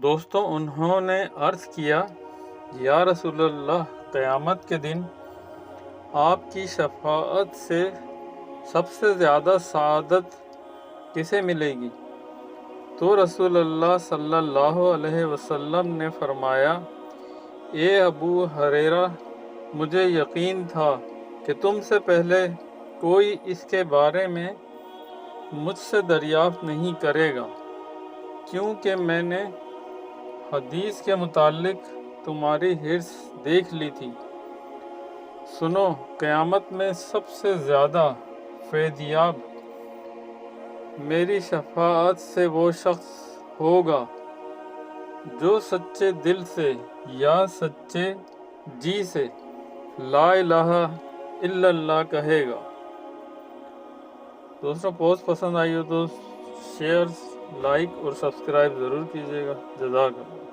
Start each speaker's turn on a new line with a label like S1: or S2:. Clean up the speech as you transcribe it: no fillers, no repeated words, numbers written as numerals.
S1: دوستوں، انہوں نے عرض کیا، یا رسول اللہ، قیامت کے دن آپ کی شفاعت سے سب سے زیادہ سعادت کسے ملے گی؟ تو رسول اللہ صلی اللہ علیہ وسلم نے فرمایا، اے ابو ہریرہ، مجھے یقین تھا کہ تم سے پہلے کوئی اس کے بارے میں مجھ سے دریافت نہیں کرے گا، کیونکہ میں نے حدیث کے متعلق تمہاری حرص دیکھ لی تھی۔ سنو، قیامت میں سب سے زیادہ فیضیاب میری شفاعت سے وہ شخص ہوگا جو سچے دل سے یا سچے جی سے لا الہ الا اللہ کہے گا۔ دوستوں، پوسٹ پسند آئی ہو تو شیئر، لائک اور سبسکرائب ضرور کیجیے گا۔ جزاک اللہ۔